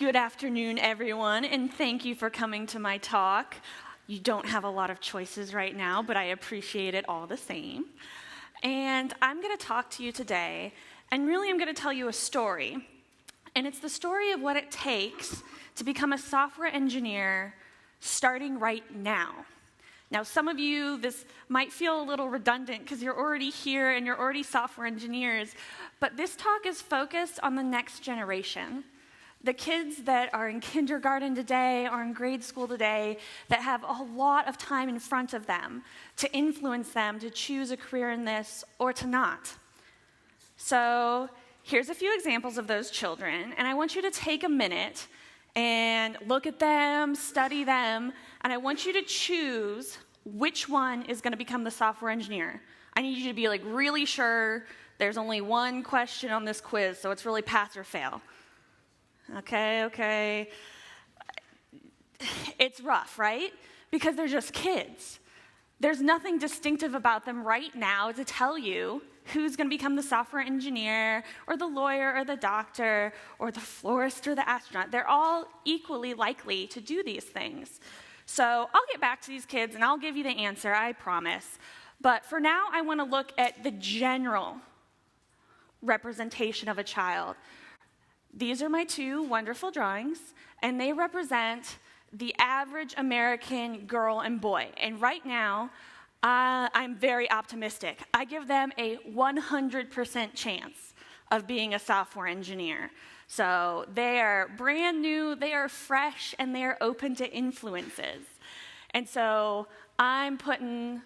Good afternoon, everyone, and thank you for coming to my talk. You don't have a lot of choices right now, but I appreciate it all the same. And I'm going to talk to you today, and really I'm going to tell you a story. And it's the story of what it takes to become a software engineer starting right now. Now, some of you, this might feel a little redundant because you're already here and you're already software engineers, but this talk is focused on the next generation. The kids that are in kindergarten today or in grade school today that have a lot of time in front of them to influence them to choose a career in this or to not. So here's a few examples of those children, and I want you to take a minute and look at them, study them, and I want you to choose which one is going to become the software engineer. I need you to be like really sure. There's only one question on this quiz, so it's really pass or fail. Okay. It's rough, right? Because they're just kids. There's nothing distinctive about them right now to tell you who's going to become the software engineer or the lawyer or the doctor or the florist or the astronaut. They're all equally likely to do these things. So I'll get back to these kids and I'll give you the answer, I promise. But for now, I want to look at the general representation of a child. These are my two wonderful drawings, and they represent the average American girl and boy. And right now, I'm very optimistic. I give them a 100% chance of being a software engineer. So they are brand new, they are fresh, and they are open to influences. And so I'm putting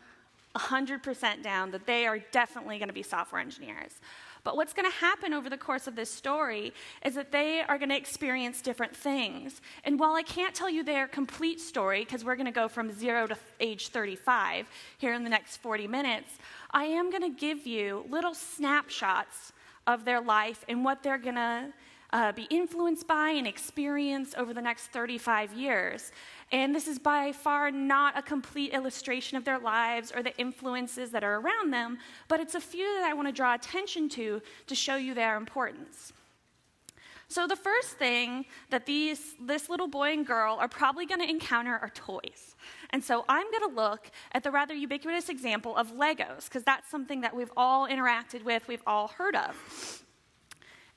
100% down that they are definitely going to be software engineers. But what's going to happen over the course of this story is that they are going to experience different things. And while I can't tell you their complete story, because we're going to go from 0 to age 35 here in the next 40 minutes, I am going to give you little snapshots of their life and what they're going to be influenced by and experience over the next 35 years. And this is by far not a complete illustration of their lives or the influences that are around them, but it's a few that I want to draw attention to show you their importance. So the first thing that this little boy and girl are probably going to encounter are toys. And so I'm going to look at the rather ubiquitous example of Legos, because that's something that we've all interacted with, we've all heard of.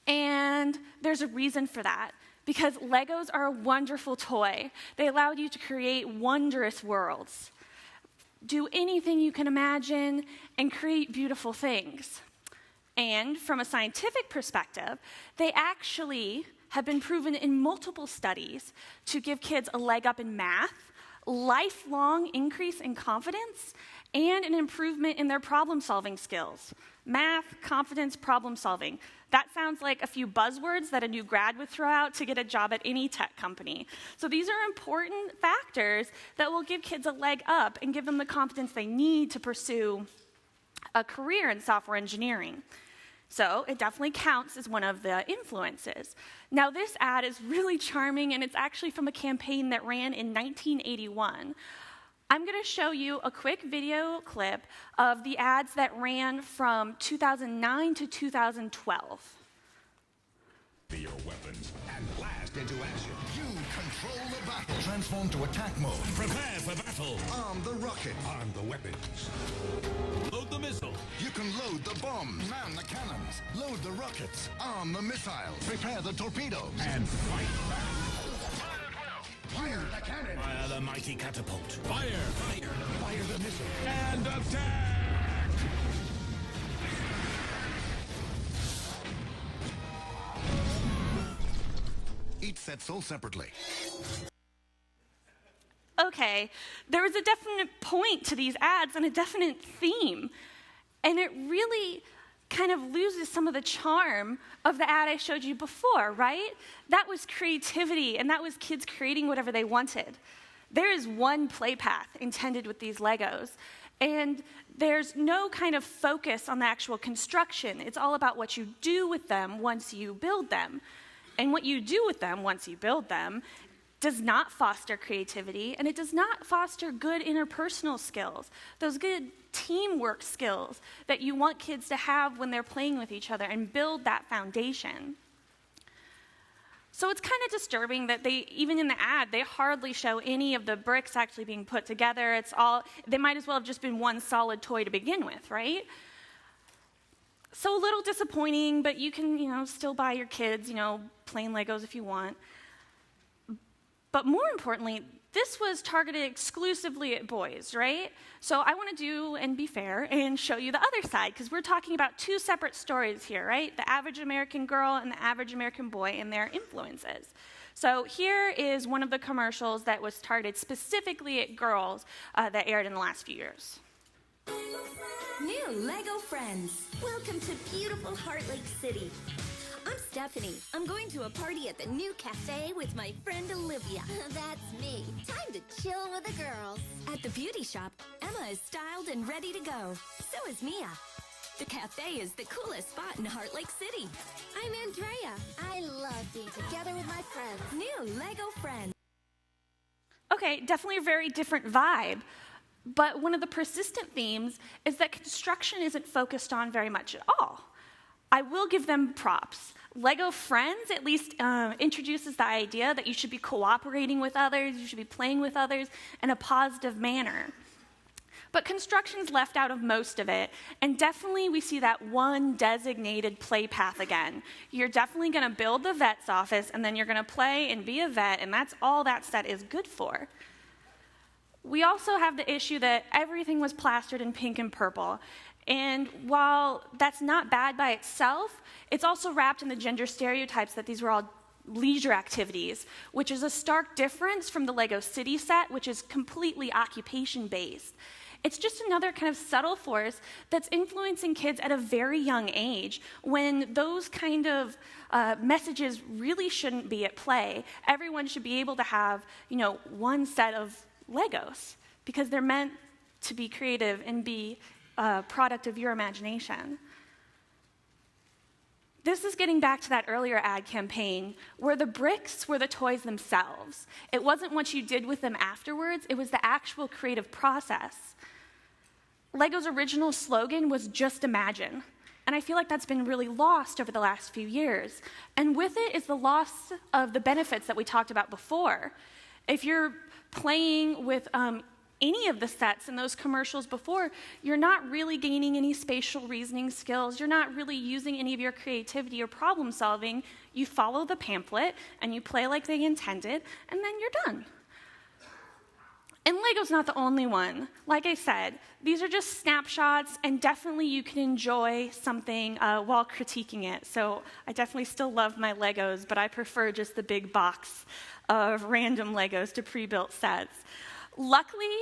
And there's a reason for that, because Legos are a wonderful toy. They allow you to create wondrous worlds, do anything you can imagine, and create beautiful things. And from a scientific perspective, they actually have been proven in multiple studies to give kids a leg up in math, lifelong increase in confidence, and an improvement in their problem-solving skills. Math, confidence, problem-solving. That sounds like a few buzzwords that a new grad would throw out to get a job at any tech company. So these are important factors that will give kids a leg up and give them the confidence they need to pursue a career in software engineering. So it definitely counts as one of the influences. Now this ad is really charming, and it's actually from a campaign that ran in 1981. I'm going to show you a quick video clip of the ads that ran from 2009 to 2012. Your weapons and blast into action. You control the battle. Transform to attack mode. Prepare for battle. Arm the rocket. Arm the weapons. Load the missile. You can load the bombs. Man the cannons. Load the rockets. Arm the missiles. Prepare the torpedoes. And fight back. Fire the cannon. Fire the mighty catapult. Fire. Fire the missile. And attack. Each set sold separately. Okay, there was a definite point to these ads and a definite theme. And it really kind of loses some of the charm of the ad I showed you before, right? That was creativity, and that was kids creating whatever they wanted. There is one play path intended with these Legos, and there's no kind of focus on the actual construction. It's all about what you do with them once you build them. And what you do with them once you build them does not foster creativity, and it does not foster good interpersonal skills, those good teamwork skills that you want kids to have when they're playing with each other and build that foundation. So it's kind of disturbing that even in the ad, they hardly show any of the bricks actually being put together. They might as well have just been one solid toy to begin with, right? So a little disappointing, but you can, still buy your kids, plain Legos if you want. But more importantly, this was targeted exclusively at boys, right? So I want to do and be fair and show you the other side, because we're talking about two separate stories here, right? The average American girl and the average American boy and their influences. So here is one of the commercials that was targeted specifically at girls that aired in the last few years. New Lego friends, welcome to beautiful Heart Lake City. I'm Stephanie. I'm going to a party at the new cafe with my friend Olivia. That's me. Time to chill with the girls. At the beauty shop, Emma is styled and ready to go. So is Mia. The cafe is the coolest spot in Heart Lake City. I'm Andrea. I love being together with my friends. New Lego friends. Okay, definitely a very different vibe. But one of the persistent themes is that construction isn't focused on very much at all. I will give them props. Lego Friends at least introduces the idea that you should be cooperating with others, you should be playing with others in a positive manner. But construction's left out of most of it, and definitely we see that one designated play path again. You're definitely going to build the vet's office, and then you're going to play and be a vet, and that's all that set is good for. We also have the issue that everything was plastered in pink and purple. And while that's not bad by itself, it's also wrapped in the gender stereotypes that these were all leisure activities, which is a stark difference from the Lego City set, which is completely occupation-based. It's just another kind of subtle force that's influencing kids at a very young age, when those kind of messages really shouldn't be at play. Everyone should be able to have, one set of Legos, because they're meant to be creative and be a product of your imagination. This is getting back to that earlier ad campaign where the bricks were the toys themselves. It wasn't what you did with them afterwards, it was the actual creative process. Lego's original slogan was "Just Imagine," and I feel like that's been really lost over the last few years. And with it is the loss of the benefits that we talked about before. If you're playing with any of the sets in those commercials before, you're not really gaining any spatial reasoning skills. You're not really using any of your creativity or problem solving. You follow the pamphlet and you play like they intended, and then you're done. And Lego's not the only one. Like I said, these are just snapshots, and definitely you can enjoy something while critiquing it. So I definitely still love my Legos, but I prefer just the big box of random Legos to pre-built sets. Luckily,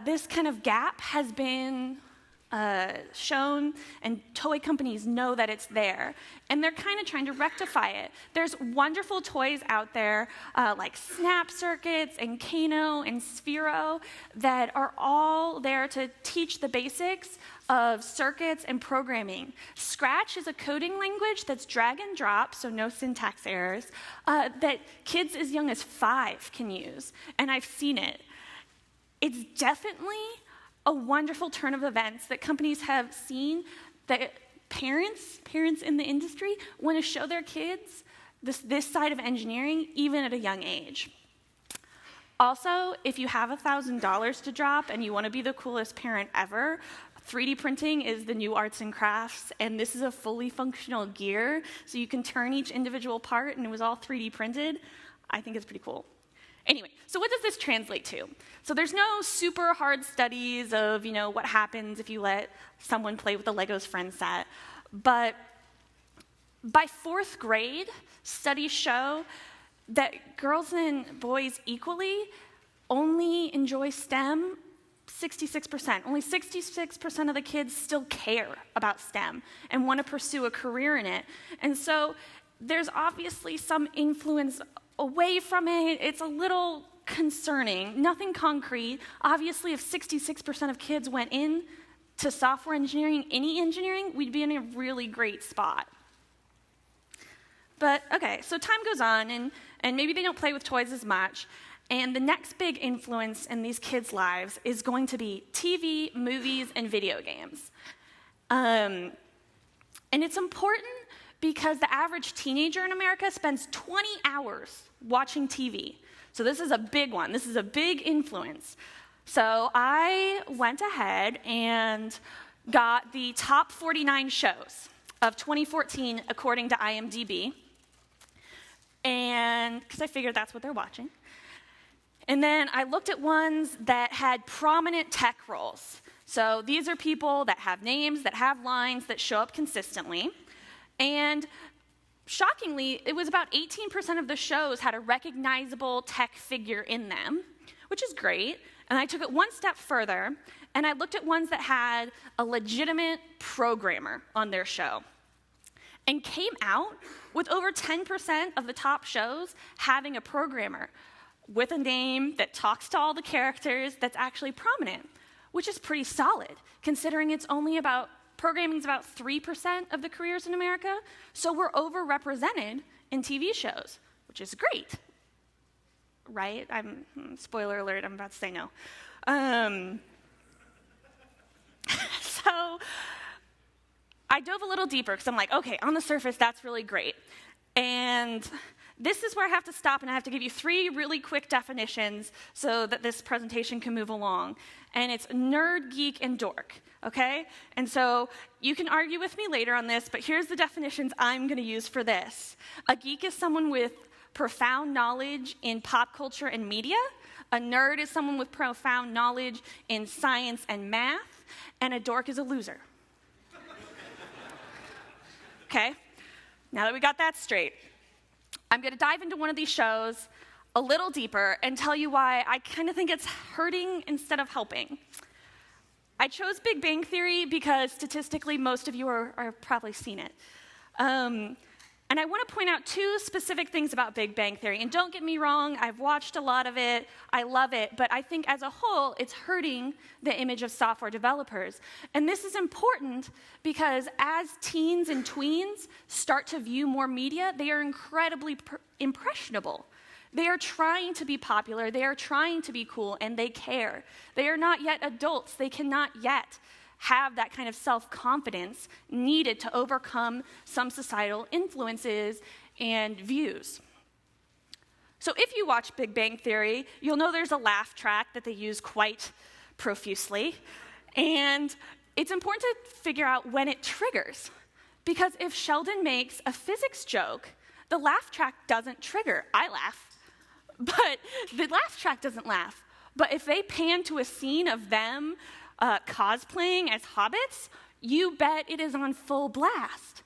this kind of gap has been shown, and toy companies know that it's there, and they're kind of trying to rectify it. There's wonderful toys out there like Snap Circuits and Kano and Sphero that are all there to teach the basics of circuits and programming. Scratch is a coding language that's drag and drop, so no syntax errors, that kids as young as 5 can use, and I've seen it. It's definitely a wonderful turn of events that companies have seen, that parents in the industry want to show their kids this side of engineering even at a young age. Also, if you have $1,000 to drop and you want to be the coolest parent ever, 3D printing is the new arts and crafts, and this is a fully functional gear, so you can turn each individual part and it was all 3D printed. I think it's pretty cool. Anyway, so what does this translate to? So there's no super hard studies of, what happens if you let someone play with the Legos Friends set. But by 4th grade, studies show that girls and boys equally only enjoy STEM 66%. Only 66% of the kids still care about STEM and want to pursue a career in it. And so there's obviously some influence away from it. It's a little concerning. Nothing concrete. Obviously, if 66% of kids went in to software engineering, any engineering, we'd be in a really great spot. But okay, so time goes on, and maybe they don't play with toys as much, and the next big influence in these kids' lives is going to be TV, movies, and video games. And it's important because the average teenager in America spends 20 hours watching TV. So this is a big one. This is a big influence. So I went ahead and got the top 49 shows of 2014 according to IMDb, and because I figured that's what they're watching. And then I looked at ones that had prominent tech roles. So these are people that have names, that have lines, that show up consistently. And shockingly, it was about 18% of the shows had a recognizable tech figure in them, which is great. And I took it one step further, and I looked at ones that had a legitimate programmer on their show, and came out with over 10% of the top shows having a programmer with a name that talks to all the characters that's actually prominent, which is pretty solid, considering programming's about 3% of the careers in America, so we're overrepresented in TV shows, which is great. Right? Spoiler alert, I'm about to say no. So I dove a little deeper because I'm like, okay, on the surface, that's really great. And this is where I have to stop, and I have to give you 3 really quick definitions so that this presentation can move along. And it's nerd, geek, and dork, okay? And so you can argue with me later on this, but here's the definitions I'm going to use for this. A geek is someone with profound knowledge in pop culture and media. A nerd is someone with profound knowledge in science and math. And a dork is a loser. Okay? Now that we got that straight, I'm going to dive into one of these shows a little deeper and tell you why I kind of think it's hurting instead of helping. I chose Big Bang Theory because statistically most of you are probably seen it. And I want to point out 2 specific things about Big Bang Theory. And don't get me wrong, I've watched a lot of it, I love it, but I think as a whole, it's hurting the image of software developers. And this is important because as teens and tweens start to view more media, they are incredibly impressionable. They are trying to be popular, they are trying to be cool, and they care. They are not yet adults, they cannot yet have that kind of self-confidence needed to overcome some societal influences and views. So if you watch Big Bang Theory, you'll know there's a laugh track that they use quite profusely. And it's important to figure out when it triggers. Because if Sheldon makes a physics joke, the laugh track doesn't trigger. I laugh, but the laugh track doesn't laugh. But if they pan to a scene of them cosplaying as hobbits, you bet it is on full blast.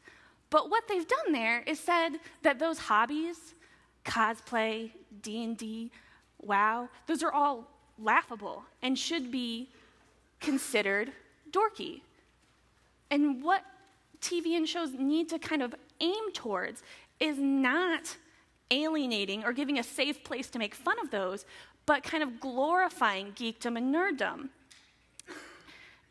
But what they've done there is said that those hobbies, cosplay, D&D, WoW, those are all laughable and should be considered dorky. And what TV and shows need to kind of aim towards is not alienating or giving a safe place to make fun of those, but kind of glorifying geekdom and nerddom.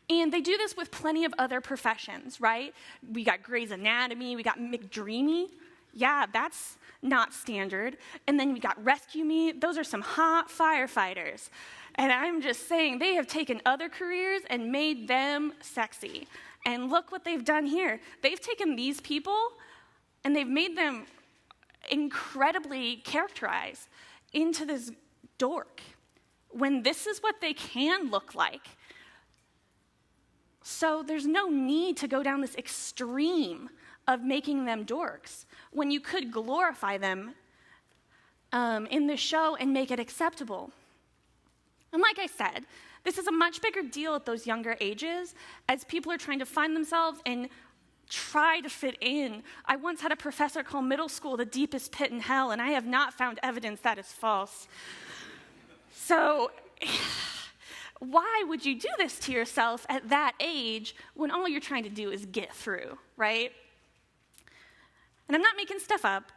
And they do this with plenty of other professions, right? We got Grey's Anatomy, we got McDreamy. Yeah, that's not standard. And then we got Rescue Me. Those are some hot firefighters. And I'm just saying, they have taken other careers and made them sexy. And look what they've done here. They've taken these people and they've made them incredibly characterized into this dork, when this is what they can look like. So there's no need to go down this extreme of making them dorks when you could glorify them in the show and make it acceptable. And like I said, this is a much bigger deal at those younger ages as people are trying to find themselves and try to fit in. I once had a professor call middle school the deepest pit in hell, and I have not found evidence that is false. So why would you do this to yourself at that age when all you're trying to do is get through, right? And I'm not making stuff up.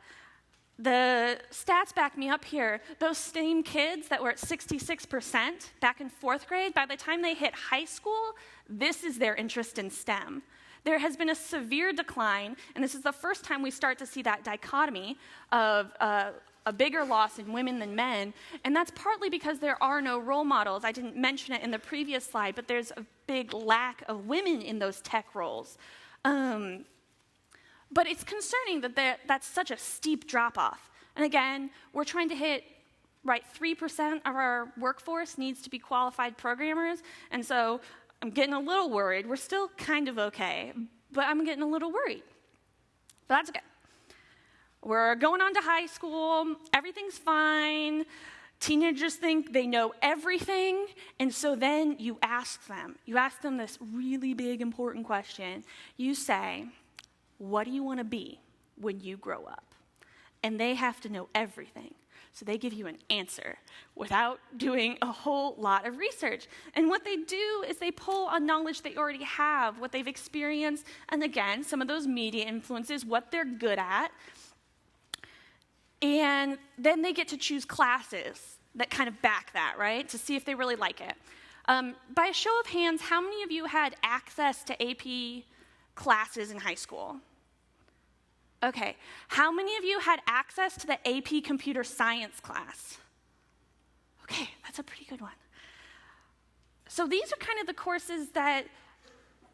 The stats back me up here. Those same kids that were at 66% back in 4th grade, by the time they hit high school, this is their interest in STEM. There has been a severe decline, and this is the first time we start to see that dichotomy of a bigger loss in women than men, and that's partly because there are no role models. I didn't mention it in the previous slide, but there's a big lack of women in those tech roles. But it's concerning that that's such a steep drop-off. And again, we're trying to hit, right, 3% of our workforce needs to be qualified programmers, and so I'm getting a little worried. We're still kind of okay, but I'm getting a little worried. But that's okay. We're going on to high school, everything's fine, teenagers think they know everything, and so then you ask them this really big, important question. You say, what do you want to be when you grow up? And they have to know everything. So they give you an answer without doing a whole lot of research. And what they do is they pull on knowledge they already have, what they've experienced, and again, some of those media influences, what they're good at. And then they get to choose classes that kind of back that, right, to see if they really like it. By a show of hands, how many of you had access to AP classes in high school? Okay, how many of you had access to the AP computer science class? Okay, that's a pretty good one. So these are kind of the courses that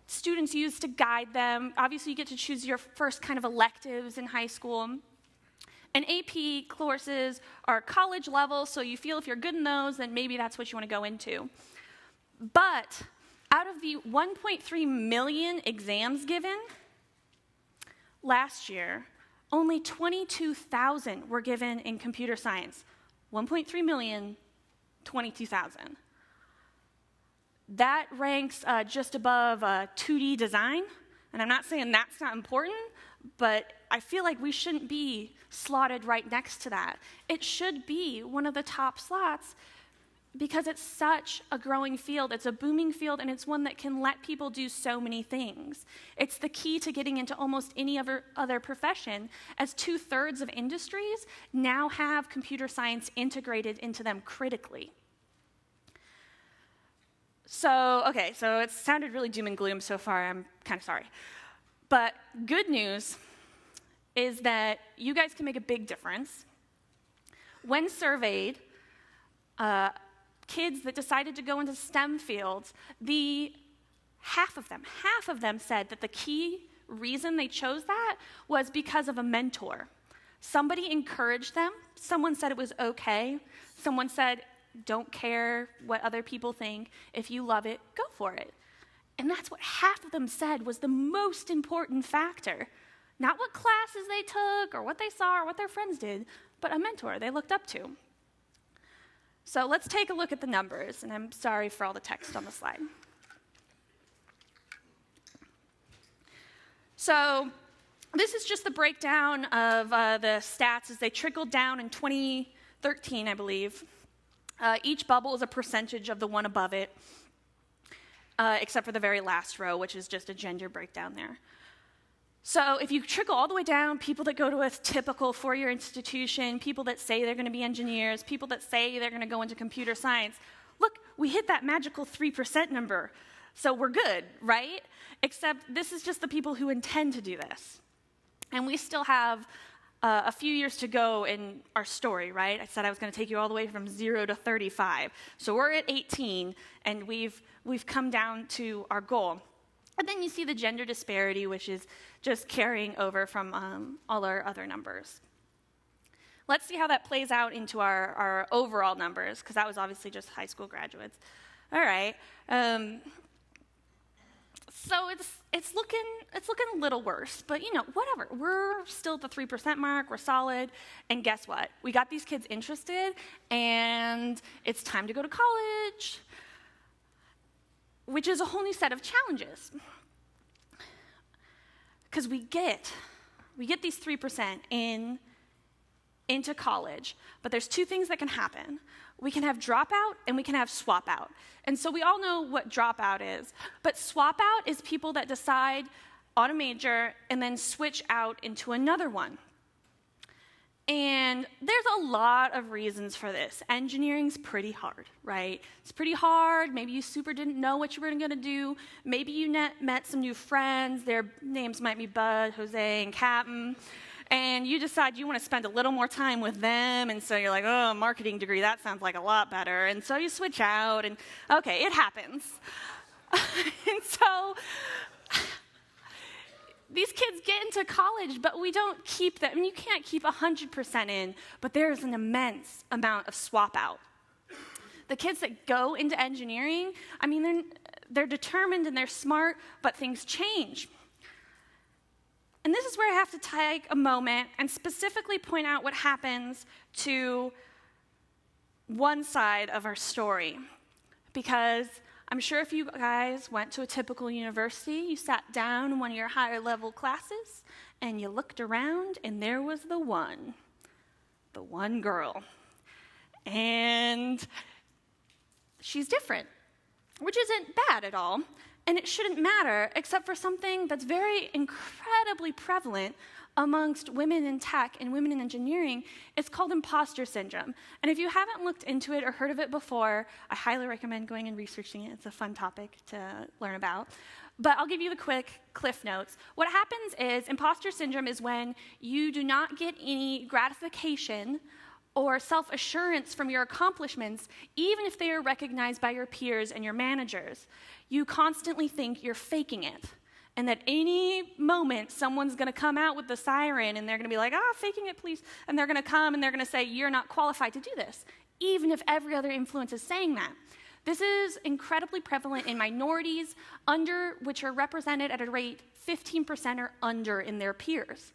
students use to guide them. Obviously, you get to choose your first kind of electives in high school. And AP courses are college level, so you feel if you're good in those, then maybe that's what you want to go into. But out of the 1.3 million exams given, last year, only 22,000 were given in computer science. 1.3 million, 22,000. That ranks just above 2D design. And I'm not saying that's not important, but I feel like we shouldn't be slotted right next to that. It should be one of the top slots because it's such a growing field. It's a booming field, and it's one that can let people do so many things. It's the key to getting into almost any other profession, as 2/3 of industries now have computer science integrated into them critically. So it sounded really doom and gloom so far. I'm kind of sorry. But good news is that you guys can make a big difference. When surveyed, kids that decided to go into STEM fields, half of them said that the key reason they chose that was because of a mentor. Somebody encouraged them. Someone said it was okay. Someone said, don't care what other people think. If you love it, go for it. And that's what half of them said was the most important factor. Not what classes they took or what they saw or what their friends did, but a mentor they looked up to. So let's take a look at the numbers, and I'm sorry for all the text on the slide. So this is just the breakdown of the stats as they trickled down in 2013, I believe. Each bubble is a percentage of the one above it, except for the very last row, which is just a gender breakdown there. So if you trickle all the way down, people that go to a typical four-year institution, people that say they're going to be engineers, people that say they're going to go into computer science, look, we hit that magical 3% number. So we're good, right? Except this is just the people who intend to do this. And we still have a few years to go in our story, right? I said I was going to take you all the way from 0 to 35. So we're at 18, and we've come down to our goal. And then you see the gender disparity, which is just carrying over from all our other numbers. Let's see how that plays out into our overall numbers, because that was obviously just high school graduates. All right. So it's looking a little worse, but whatever. We're still at the 3% mark. We're solid, and guess what? We got these kids interested, and it's time to go to college, which is a whole new set of challenges. Because we get these 3% into college, but there's two things that can happen. We can have dropout and we can have swap out. And so we all know what dropout is, but swap out is people that decide on a major and then switch out into another one. And there's a lot of reasons for this. Engineering's pretty hard, right? It's pretty hard. Maybe you super didn't know what you were going to do. Maybe you met some new friends. Their names might be Bud, Jose, and Captain. And you decide you want to spend a little more time with them. And so you're like, oh, marketing degree, that sounds like a lot better. And so you switch out. And okay, it happens. And so these kids get into college, but we don't keep them. I mean, you can't keep 100% in, but there's an immense amount of swap out. The kids that go into engineering, I mean, they're determined and they're smart, but things change. And this is where I have to take a moment and specifically point out what happens to one side of our story. Because I'm sure if you guys went to a typical university, you sat down in one of your higher level classes, and you looked around, and there was the one girl. And she's different, which isn't bad at all, and it shouldn't matter, except for something that's very incredibly prevalent amongst women in tech and women in engineering. It's called imposter syndrome. And if you haven't looked into it or heard of it before, I highly recommend going and researching it. It's a fun topic to learn about. But I'll give you the quick cliff notes. What happens is imposter syndrome is when you do not get any gratification or self-assurance from your accomplishments, even if they are recognized by your peers and your managers. You constantly think you're faking it, and that any moment someone's going to come out with the siren and they're going to be like, faking it, please. And they're going to come and they're going to say, you're not qualified to do this, even if every other influence is saying that. This is incredibly prevalent in minorities, which are represented at a rate 15% or under in their peers,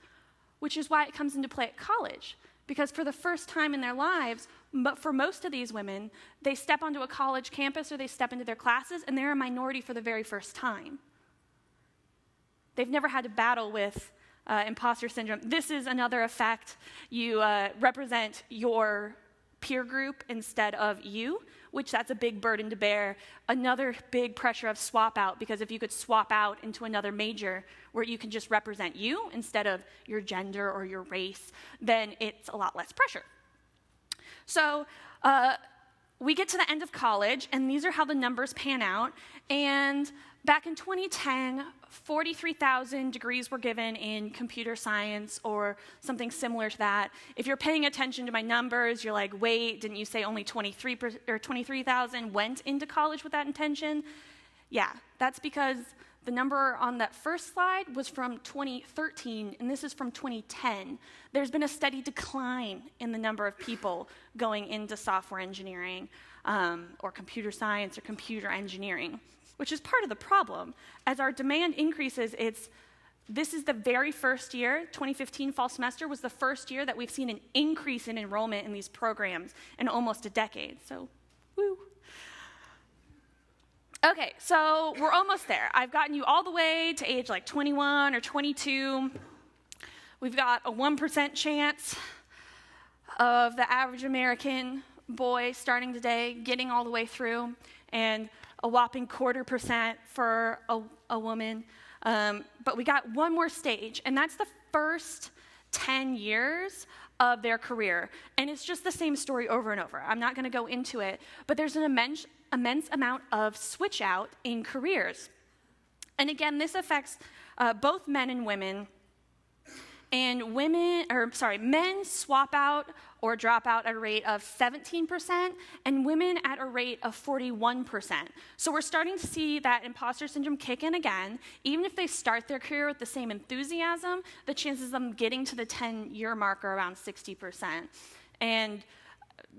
which is why it comes into play at college. Because for the first time in their lives, but for most of these women, they step onto a college campus or they step into their classes and they're a minority for the very first time. They've never had to battle with imposter syndrome. This is another effect. You represent your peer group instead of you, which that's a big burden to bear. Another big pressure of swap out, because if you could swap out into another major where you can just represent you instead of your gender or your race, then it's a lot less pressure. So we get to the end of college, and these are how the numbers pan out. And back in 2010, 43,000 degrees were given in computer science or something similar to that. If you're paying attention to my numbers, you're like, wait, didn't you say only 23,000 went into college with that intention? Yeah, that's because the number on that first slide was from 2013, and this is from 2010. There's been a steady decline in the number of people going into software engineering or computer science or computer engineering, which is part of the problem. As our demand increases, this is the very first year. 2015 fall semester was the first year that we've seen an increase in enrollment in these programs in almost a decade. So, woo. Okay, so we're almost there. I've gotten you all the way to age like 21 or 22. We've got a 1% chance of the average American boy starting today getting all the way through, and a whopping 0.25% for a woman. But we got one more stage, and that's the first 10 years of their career. And it's just the same story over and over. I'm not going to go into it, but there's an immense amount of switch out in careers. And again, this affects both men and women. And men swap out or drop out at a rate of 17%, and women at a rate of 41%. So we're starting to see that imposter syndrome kick in again. Even if they start their career with the same enthusiasm, the chances of them getting to the 10-year mark are around 60%. And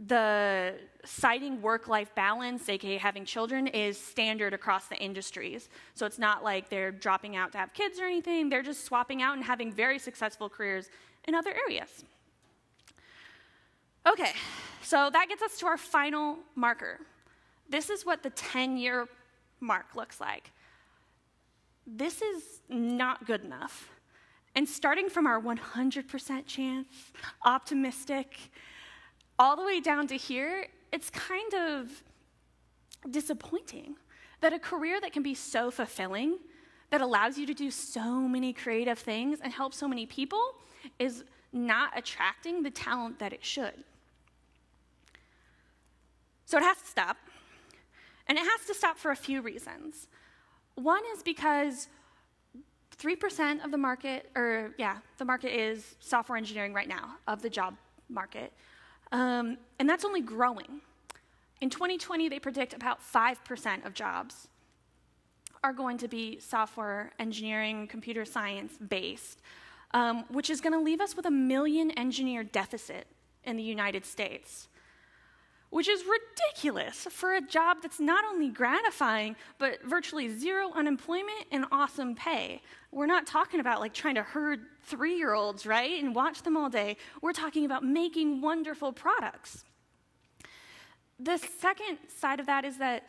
the citing work-life balance, aka having children, is standard across the industries. So it's not like they're dropping out to have kids or anything. They're just swapping out and having very successful careers in other areas. Okay, so that gets us to our final marker. This is what the 10-year mark looks like. This is not good enough. And starting from our 100% chance, optimistic, all the way down to here, it's kind of disappointing that a career that can be so fulfilling, that allows you to do so many creative things and help so many people, is not attracting the talent that it should. So it has to stop. And it has to stop for a few reasons. One is because 3% of the market, the market is software engineering right now, of the job market. And that's only growing. In 2020, they predict about 5% of jobs are going to be software engineering, computer science based, which is going to leave us with a 1 million engineer deficit in the United States, which is ridiculous for a job that's not only gratifying, but virtually zero unemployment and awesome pay. We're not talking about like trying to herd 3-year-olds, right, and watch them all day. We're talking about making wonderful products. The second side of that is that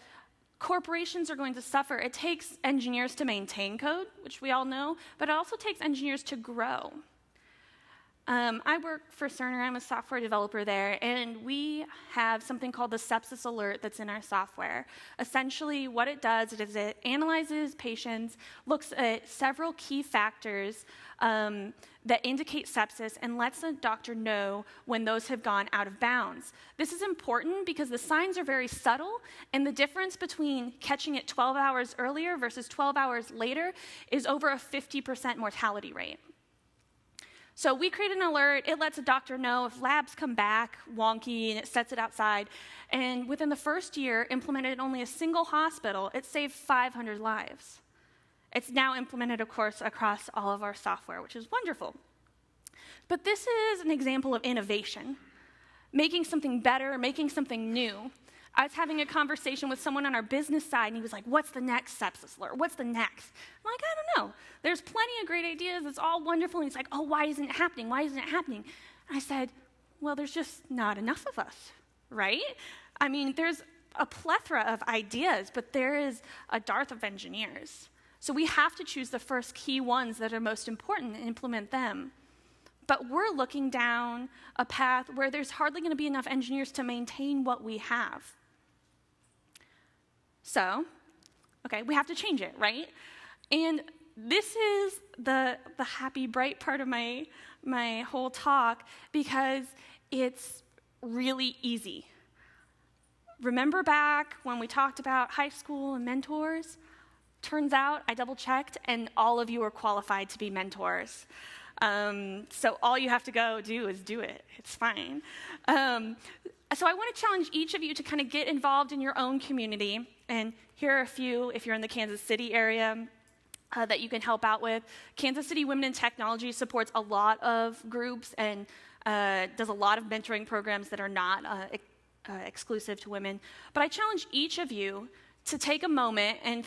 corporations are going to suffer. It takes engineers to maintain code, which we all know, but it also takes engineers to grow. I work for Cerner. I'm a software developer there, and we have something called the sepsis alert that's in our software. Essentially, what it does is it analyzes patients, looks at several key factors that indicate sepsis, and lets the doctor know when those have gone out of bounds. This is important because the signs are very subtle, and the difference between catching it 12 hours earlier versus 12 hours later is over a 50% mortality rate. So we create an alert. It lets a doctor know if labs come back wonky, and it sets it outside. And within the first year, implemented in only a single hospital, it saved 500 lives. It's now implemented, of course, across all of our software, which is wonderful. But this is an example of innovation, making something better, making something new. I was having a conversation with someone on our business side, and he was like, what's the next sepsis alert? What's the next? I'm like, I don't know. There's plenty of great ideas. It's all wonderful. And he's like, oh, why isn't it happening? Why isn't it happening? And I said, well, there's just not enough of us, right? I mean, there's a plethora of ideas, but there is a dearth of engineers. So we have to choose the first key ones that are most important and implement them. But we're looking down a path where there's hardly going to be enough engineers to maintain what we have. So, okay, we have to change it, right? And this is the happy, bright part of my whole talk, because it's really easy. Remember back when we talked about high school and mentors? Turns out I double-checked, and all of you are qualified to be mentors. So all you have to go do is do it. It's fine. So I want to challenge each of you to kind of get involved in your own community. And here are a few, if you're in the Kansas City area, that you can help out with. Kansas City Women in Technology supports a lot of groups and does a lot of mentoring programs that are not exclusive to women. But I challenge each of you to take a moment and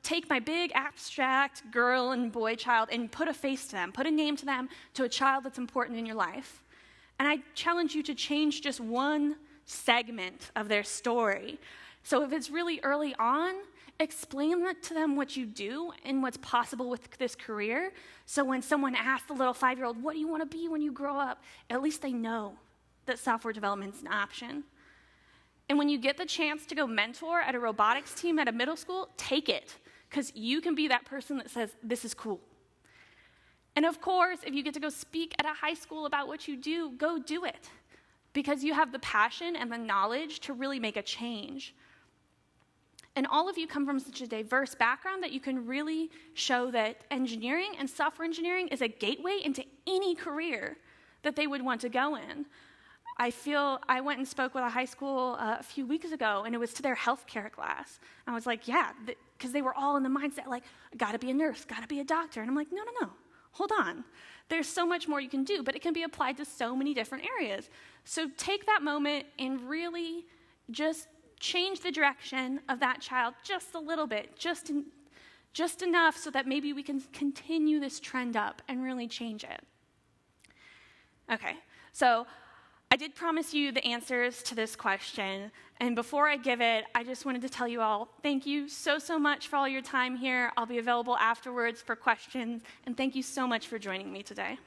take my big abstract girl and boy child and put a face to them, put a name to them, to a child that's important in your life. And I challenge you to change just one segment of their story. So if it's really early on, explain to them what you do and what's possible with this career. So when someone asks the little 5-year-old, what do you want to be when you grow up? At least they know that software development is an option. And when you get the chance to go mentor at a robotics team at a middle school, take it, because you can be that person that says, this is cool. And of course, if you get to go speak at a high school about what you do, go do it, because you have the passion and the knowledge to really make a change. And all of you come from such a diverse background that you can really show that engineering and software engineering is a gateway into any career that they would want to go in. I went and spoke with a high school a few weeks ago, and it was to their healthcare class. I was like, yeah, because they were all in the mindset, like, gotta be a nurse, gotta be a doctor. And I'm like, no, hold on. There's so much more you can do, but it can be applied to so many different areas. So take that moment and really just change the direction of that child just a little bit, just enough so that maybe we can continue this trend up and really change it. Okay, so I did promise you the answers to this question, and before I give it, I just wanted to tell you all, thank you so much for all your time here. I'll be available afterwards for questions, and thank you so much for joining me today.